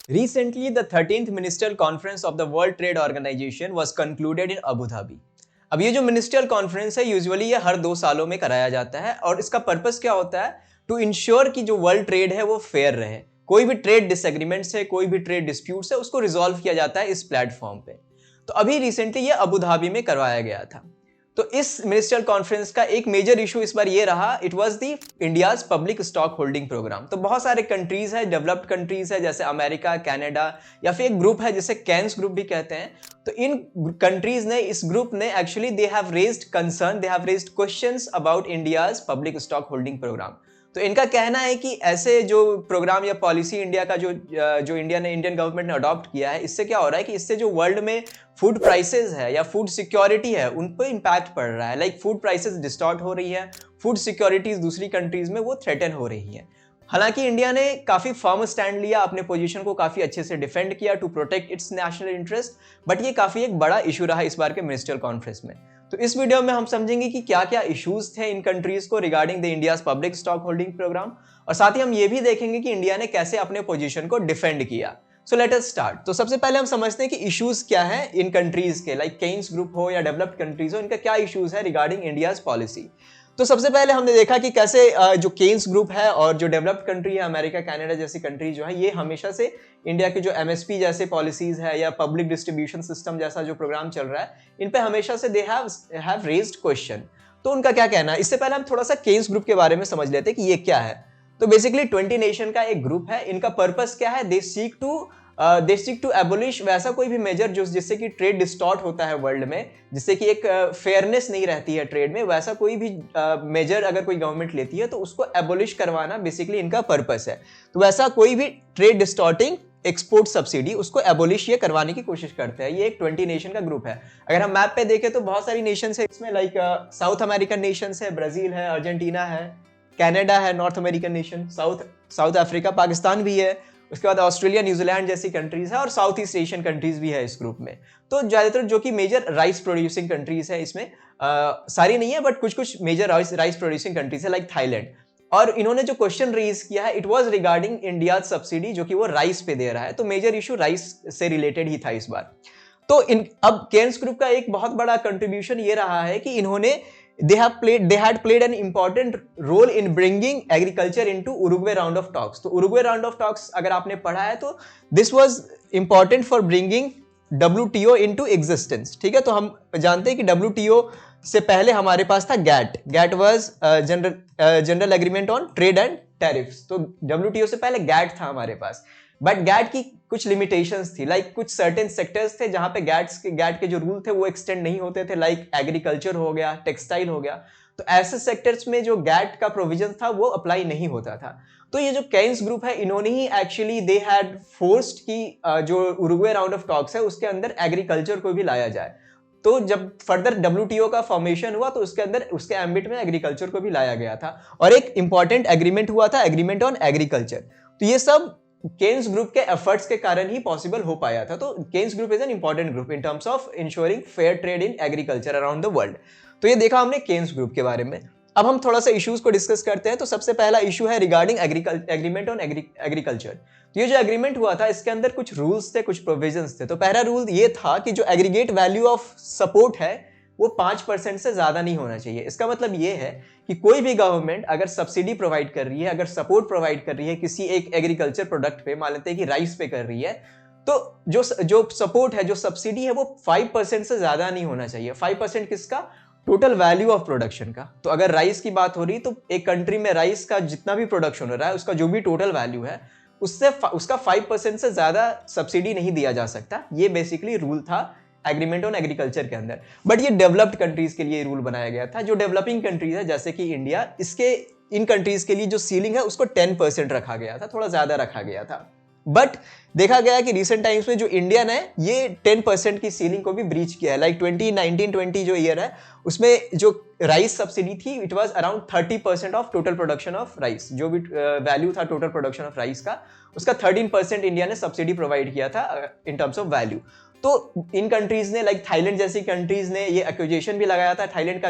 Recently, the 13th Ministerial Conference of the World Trade Organization was concluded in Abu Dhabi. अब ये जो ministerial conference है usually ये हर 2 सालों में कराया जाता है और इसका पर्पस क्या होता है? टू इंश्योर कि जो वर्ल्ड ट्रेड है वो फेयर रहे। कोई भी ट्रेड डिसएग्रीमेंट्स है, कोई भी ट्रेड डिस्प्यूट्स है, उसको रिजॉल्व किया जाता है इस प्लेटफॉर्म पे। तो अभी रिसेंटली ये अबू धाबी में करवाया गया था। तो इस मिनिस्ट्रियल कॉन्फ्रेंस का एक मेजर इशू इस बार ये रहा, it was the India's public stock holding programme. तो बहुत सारे कंट्रीज है, डेवलप्ड कंट्रीज है जैसे अमेरिका, कनाडा, या फिर एक ग्रुप है जिसे कैंस ग्रुप भी कहते हैं। तो इन कंट्रीज ने, इस ग्रुप ने actually they have raised concern, they have raised questions about India's public stock holding programme. तो इनका कहना है कि ऐसे जो प्रोग्राम या पॉलिसी इंडिया का जो इंडियन गवर्नमेंट ने अडॉप्ट किया है, इससे क्या हो रहा है कि इससे जो वर्ल्ड में फूड प्राइसेस है या फूड सिक्योरिटी है उन पर इंपैक्ट पड़ रहा है। लाइक फूड प्राइसेस डिस्टॉर्ट हो रही है, फूड सिक्योरिटीज दूसरी कंट्रीज में वो थ्रेटन हो रही है। हालांकि इंडिया ने काफी फर्म स्टैंड लिया, अपने पोजीशन को काफी अच्छे से डिफेंड किया to protect its national interest, but ये काफी एक बड़ा इशू रहा इस बार के मिनिस्ट्रियल कॉन्फ्रेंस में। तो इस वीडियो में हम समझेंगे कि क्या क्या इश्यूज थे इन कंट्रीज को regarding the India's public stock holding programme, और साथ ही हम ये भी देखेंगे कि इंडिया ने कैसे अपने पोजीशन को डिफेंड किया। So let us start. तो सबसे पहले हम समझते हैं कि इश्यूज क्या है इन कंट्रीज के, लाइक केन्स ग्रुप हो या डेवलप्ड कंट्रीज हो, इनका क्या इश्यूज है रिगार्डिंग इंडियाज पॉलिसी। तो सबसे पहले हमने देखा कि कैसे जो केन्स ग्रुप है और जो डेवलप्ड कंट्री है अमेरिका, कनाडा जैसी कंट्री जो है, ये हमेशा से इंडिया के जो एमएसपी जैसे पॉलिसीज है या पब्लिक डिस्ट्रीब्यूशन सिस्टम जैसा जो प्रोग्राम चल रहा है, इन पे हमेशा से दे हैव रेज्ड क्वेश्चन। तो उनका क्या कहना है, इससे पहले हम थोड़ा सा केन्स ग्रुप के बारे में समझ लेते हैं कि ये क्या है। तो बेसिकली 20 नेशन का एक ग्रुप है। इनका पर्पस क्या है? दे सीक टू एबोलिश वैसा कोई भी मेजर जिससे कि ट्रेड डिस्टॉर्ट होता है वर्ल्ड में, जिससे कि एक फेयरनेस नहीं रहती है ट्रेड में, वैसा कोई भी मेजर अगर कोई गवर्नमेंट लेती है तो उसको एबोलिश करवाना बेसिकली इनका पर्पस है। तो वैसा कोई भी ट्रेड डिस्टॉर्टिंग एक्सपोर्ट सब्सिडी, उसको एबोलिश ये करवाने की कोशिश करते हैं। ये एक 20 नेशन का ग्रुप है। अगर हम मैप पे देखें तो बहुत सारी नेशंस है इसमें, लाइक साउथ अमेरिकन नेशंस है, ब्राजील है, अर्जेंटीना है, कनाडा है, north American nation, south Africa, Pakistan भी है, उसके बाद ऑस्ट्रेलिया, न्यूजीलैंड जैसी कंट्रीज है, और साउथ ईस्ट एशियन कंट्रीज भी है इस ग्रुप में। तो ज्यादातर जो कि मेजर राइस प्रोड्यूसिंग कंट्रीज है इसमें, सारी नहीं है बट कुछ कुछ मेजर राइस प्रोड्यूसिंग कंट्रीज है, लाइक थाईलैंड। और इन्होंने जो क्वेश्चन रेज किया है, it was regarding India subsidy जो कि वो राइस पे दे रहा है। तो मेजर इशू राइस से रिलेटेड ही था इस बार। तो अब केन्स ग्रुप का एक बहुत बड़ा कंट्रीब्यूशन ये रहा है कि इन्होंने they had played an important role in bringing agriculture into Uruguay round of talks। तो Uruguay round of talks अगर आपने पढ़ा है तो this was important for bringing WTO into existence। ठीक है, तो हम जानते हैं कि WTO से पहले हमारे पास था GATT was general agreement on trade and tariffs. तो WTO से पहले GATT था हमारे पास, बट गैट की कुछ लिमिटेशंस थी, लाइक कुछ सर्टेन सेक्टर्स थे जहां पे गैट के जो रूल थे वो एक्सटेंड नहीं होते थे, लाइक एग्रीकल्चर हो गया, टेक्सटाइल हो गया। तो ऐसे सेक्टर्स में जो गैट का प्रोविजन था वो अप्लाई नहीं होता था। तो ये जो केन्स ग्रुप है, इन्होंने ही एक्चुअली दे हैड फोर्स्ड कि जो उरुग्वे राउंड ऑफ टॉक्स है उसके अंदर एग्रीकल्चर को भी लाया जाए। तो जब फर्दर WTO का फॉर्मेशन हुआ तो उसके अंदर उसके एम्बिट में एग्रीकल्चर को भी लाया गया था, और एक इंपॉर्टेंट एग्रीमेंट हुआ था, एग्रीमेंट ऑन एग्रीकल्चर। तो ये सब केन्स ग्रुप के एफर्ट्स के कारण ही पॉसिबल हो पाया था। तो Cairns group is an important group in terms of ensuring fair trade in agriculture around the world. तो ये देखा हमने केन्स ग्रुप के बारे में। अब हम थोड़ा सा इश्यूज को डिस्कस करते हैं। तो सबसे पहला इशू है रिगार्डिंग एग्रीमेंट ऑन एग्रीकल्चर। तो ये जो एग्रीमेंट हुआ था इसके अंदर कुछ रूल्स थे, कुछ प्रोविजंस थे। तो पहला रूल ये था कि जो एग्रीगेट वैल्यू ऑफ सपोर्ट है वो 5% से ज्यादा नहीं होना चाहिए। इसका मतलब ये है कि कोई भी गवर्नमेंट अगर सब्सिडी प्रोवाइड कर रही है, अगर सपोर्ट प्रोवाइड कर रही है किसी एक एग्रीकल्चर प्रोडक्ट पे, मान लेते हैं कि राइस पे कर रही है, तो जो सपोर्ट है, जो सब्सिडी है, वो 5% से ज्यादा नहीं होना चाहिए। 5% किसका? टोटल वैल्यू ऑफ प्रोडक्शन का। तो अगर राइस की बात हो रही तो एक कंट्री में राइस का जितना भी प्रोडक्शन हो रहा है उसका जो भी टोटल वैल्यू है उसका 5% से ज्यादा सब्सिडी नहीं दिया जा सकता। ये बेसिकली रूल था एग्रीमेंट ऑन एग्रीकल्चर के अंदर। बट ये डेवलप्ड कंट्रीज के लिए रूल बनाया गया था। जो डेवलपिंग कंट्रीज है जैसे कि इंडिया, इन कंट्रीज के लिए जो सीलिंग है उसको 10% रखा गया था, थोड़ा ज्यादा रखा गया था। बट देखा गया कि रिसेंट टाइम्स में जो इंडिया ने ये 10% की सीलिंग को भी ब्रीच किया है। लाइक 2019-20 जो ईयर है उसमें जो राइस सब्सिडी थी it was around 30% of total production of rice. जो भी वैल्यू था टोटल प्रोडक्शन ऑफ राइस का, उसका 13% इंडिया ने सब्सिडी प्रोवाइड किया था इन टर्म्स ऑफ वैल्यू। तो इन कंट्रीज ने, लाइक थाईलैंड जैसी कंट्रीज ने ये एक्यूजेशन भी लगाया था। थाईलैंड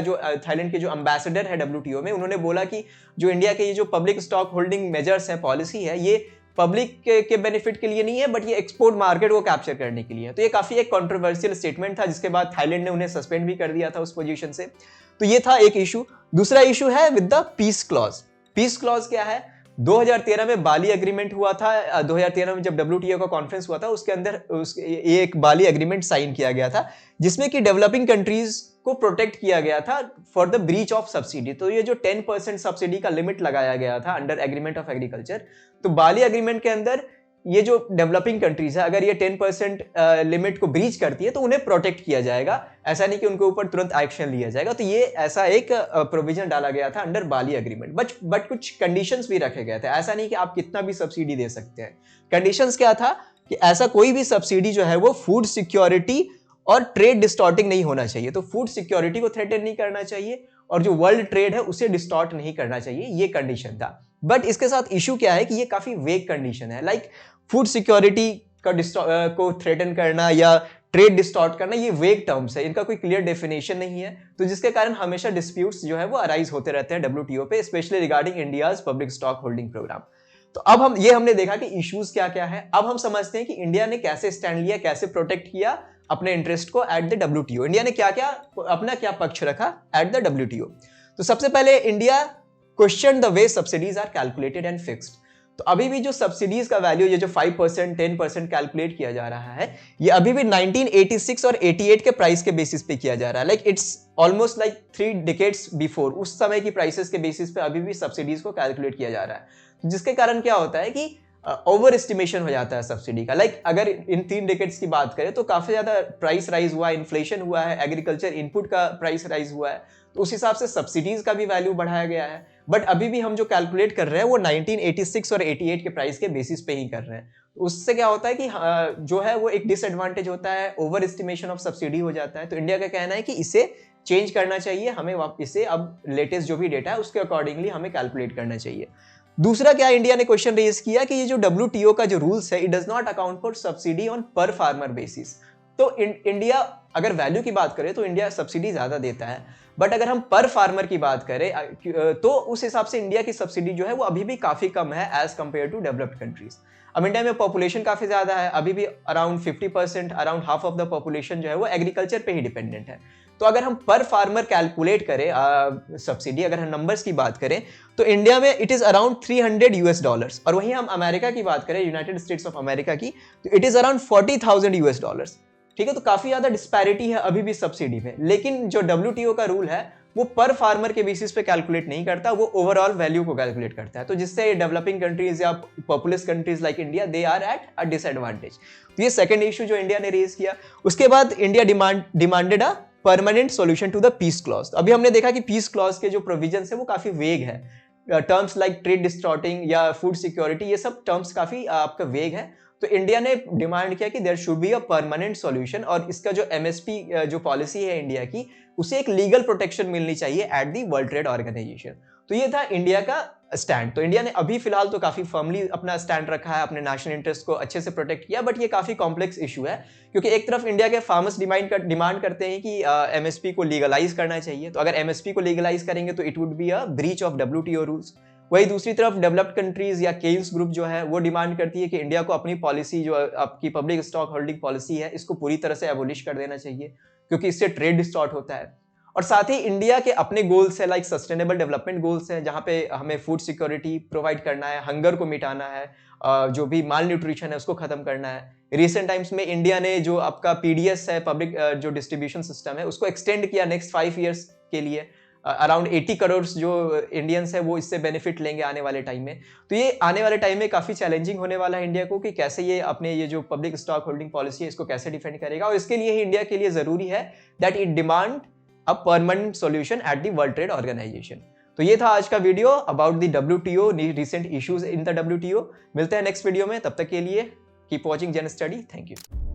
के जो एम्बेसडर है WTO में, उन्होंने बोला कि जो इंडिया के ये जो पब्लिक स्टॉक होल्डिंग मेजर्स है, पॉलिसी है, ये पब्लिक के बेनिफिट के लिए नहीं है, बट ये एक्सपोर्ट मार्केट को कैप्चर करने के लिए है। तो ये काफी एक कंट्रोवर्शियल स्टेटमेंट था, जिसके बाद थाईलैंड ने उन्हें सस्पेंड भी कर दिया था उस पोजीशन से। तो ये था एक इशू। दूसरा इशू है with the peace clause. Peace clause क्या है? 2013 में बाली एग्रीमेंट हुआ था। 2013 में जब WTO का कॉन्फ्रेंस हुआ था, उसके अंदर एक बाली एग्रीमेंट साइन किया गया था, जिसमें कि डेवलपिंग कंट्रीज को प्रोटेक्ट किया गया था for the breach of subsidy. तो ये जो 10% सब्सिडी का लिमिट लगाया गया था अंडर एग्रीमेंट ऑफ एग्रीकल्चर, तो बाली एग्रीमेंट के अंदर ये जो डेवलपिंग कंट्रीज है, अगर ये 10% लिमिट को ब्रीच करती है तो उन्हें प्रोटेक्ट किया जाएगा। ऐसा नहीं कि उनके ऊपर तुरंत एक्शन लिया जाएगा। तो ये ऐसा एक प्रोविजन डाला गया था अंडर बाली एग्रीमेंट। बट कुछ कंडीशंस भी रखे गए थे। ऐसा नहीं कि आप कितना भी सब्सिडी दे सकते हैं। कंडीशंस क्या था कि ऐसा कोई भी सब्सिडी जो है वो फूड सिक्योरिटी और ट्रेड डिस्टॉर्टिंग नहीं होना चाहिए। तो फूड सिक्योरिटी को थ्रेटन नहीं करना चाहिए और जो वर्ल्ड ट्रेड है उसे डिस्टॉर्ट नहीं करना चाहिए, ये कंडीशन था। बट इसके साथ इशू क्या है कि ये काफी वेग कंडीशन है। लाइक फूड सिक्योरिटी को थ्रेटन करना या ट्रेड डिस्टॉर्ट करना, ये वेग टर्म्स है, इनका कोई क्लियर डेफिनेशन नहीं है। तो जिसके कारण हमेशा डिस्प्यूट्स जो है वो अराइज होते रहते हैं WTO पे, specially regarding India's public stock holding programme. तो अब हमने देखा कि इश्यूज क्या क्या है। अब हम समझते हैं कि इंडिया ने कैसे स्टैंड लिया, कैसे प्रोटेक्ट किया अपने इंटरेस्ट को एट द WTO। इंडिया ने अपना क्या पक्ष रखा एट द WTO। तो सबसे पहले India question the way subsidies are calculated and fixed. तो अभी भी जो सब्सिडीज का वैल्यू, ये जो 5% 10% कैलकुलेट किया जा रहा है, ये अभी भी 1986 और 88 के प्राइस के बेसिस पे किया जा रहा है। Like it's almost like 3 decades before, उस समय की प्राइसेस के बेसिस पे अभी भी सब्सिडीज को कैलकुलेट किया जा रहा है। जिसके कारण क्या होता है कि ओवर एस्टिमेशन हो जाता है सब्सिडी का। लाइक अगर इन 3 डिकेड्स की बात करें तो काफी ज्यादा प्राइस राइज हुआ है, इन्फ्लेशन हुआ है, एग्रीकल्चर इनपुट का प्राइस राइज हुआ है, तो उस हिसाब से सब्सिडीज का भी वैल्यू बढ़ाया गया है। बट अभी भी हम जो कैलकुलेट कर रहे हैं वो 1986 और 88 के प्राइस के बेसिस पे ही कर रहे हैं। उससे क्या होता है कि जो है वो एक डिसएडवांटेज होता है, ओवर एस्टिमेशन ऑफ सब्सिडी हो जाता है। तो इंडिया का कहना है कि इसे चेंज करना चाहिए, हमें इसे अब लेटेस्ट जो भी डेटा है उसके अकॉर्डिंगली हमें कैलकुलेट करना चाहिए। दूसरा क्या इंडिया ने क्वेश्चन रेज किया कि ये जो WTO का जो रूल्स है, it does not account for subsidy on पर फार्मर बेसिस। तो इंडिया अगर वैल्यू की बात करें तो इंडिया सब्सिडी ज्यादा देता है, बट अगर हम पर फार्मर की बात करें तो उस हिसाब से इंडिया की सब्सिडी जो है वो अभी भी काफी कम है as compare to developed countries. अब इंडिया में पॉपुलेशन काफी ज्यादा है, अभी भी around 50%, around half of the population जो है वो एग्रीकल्चर पे ही डिपेंडेंट है। तो अगर हम पर फार्मर कैलकुलेट करें सब्सिडी, अगर हम नंबर्स की बात करें तो इंडिया में इट इज अराउंड $300, और वहीं हम अमेरिका की बात करें, यूनाइटेड स्टेट्स ऑफ अमेरिका की, तो इट इज अराउंड $40,000। ठीक है, तो काफी ज्यादा डिस्पैरिटी है अभी भी सब्सिडी में। लेकिन जो WTO का रूल है वो पर फार्मर के बेसिस पे कैलकुलेट नहीं करता, वो ओवरऑल वैल्यू को कैलकुलेट करता है। तो जिससे डेवलपिंग कंट्रीज या populous countries like India, they are at a disadvantage. तो ये सेकंड इशू जो इंडिया ने रेज किया। उसके बाद India demanded a permanent solution to the peace clause. अभी हमने देखा कि पीस क्लॉज के जो प्रोविजंस है वो काफी वेग है। टर्म्स लाइक ट्रेड डिस्टॉर्टिंग या फूड सिक्योरिटी, ये सब टर्म्स काफी आपका वेग है। तो इंडिया ने डिमांड किया कि there should be a permanent solution, और इसका जो MSP जो पॉलिसी है इंडिया की, उसे एक लीगल प्रोटेक्शन मिलनी चाहिए at the World Trade Organisation. तो ये था इंडिया का स्टैंड। तो इंडिया ने अभी फिलहाल तो काफी फर्मली अपना स्टैंड रखा है, अपने नेशनल इंटरेस्ट को अच्छे से प्रोटेक्ट किया। बट ये काफी कॉम्प्लेक्स इशू है, क्योंकि एक तरफ इंडिया के फार्मर्स डिमांड करते हैं कि MSP को लीगलाइज करना चाहिए। तो अगर MSP को लीगलाइज करेंगे तो it would be a breach of WTO rules. वही दूसरी तरफ डेवलप्ड कंट्रीज या केल्स ग्रुप जो है वो डिमांड करती है कि इंडिया को अपनी पॉलिसी, जो आपकी पब्लिक स्टॉक होल्डिंग पॉलिसी है, इसको पूरी तरह से एबोलिश कर देना चाहिए, क्योंकि इससे ट्रेड डिस्टॉर्ट होता है। और साथ ही इंडिया के अपने गोल्स है, लाइक सस्टेनेबल डेवलपमेंट गोल्स हैं, जहां पे हमें फूड सिक्योरिटी प्रोवाइड करना है, हंगर को मिटाना है, जो भी माल न्यूट्रिशन है उसको खत्म करना है। रिसेंट टाइम्स में इंडिया ने जो आपका PDS है, पब्लिक जो डिस्ट्रीब्यूशन सिस्टम है, उसको एक्सटेंड किया नेक्स्ट 5 ईयर्स के लिए। अराउंड 80 करोड़ जो इंडियंस है वो इससे बेनिफिट लेंगे आने वाले टाइम में। तो ये आने वाले टाइम में काफी चैलेंजिंग होने वाला है इंडिया को, कि कैसे ये अपने ये जो पब्लिक स्टॉक होल्डिंग पॉलिसी है इसको कैसे डिफेंड करेगा। और इसके लिए ही इंडिया के लिए जरूरी है that it demand a permanent solution at the World Trade Organisation. तो ये था आज का video about the WTO, recent issues in the WTO। मिलते हैं नेक्स्ट वीडियो में, तब तक के लिए keep watching Gen Study. Thank you.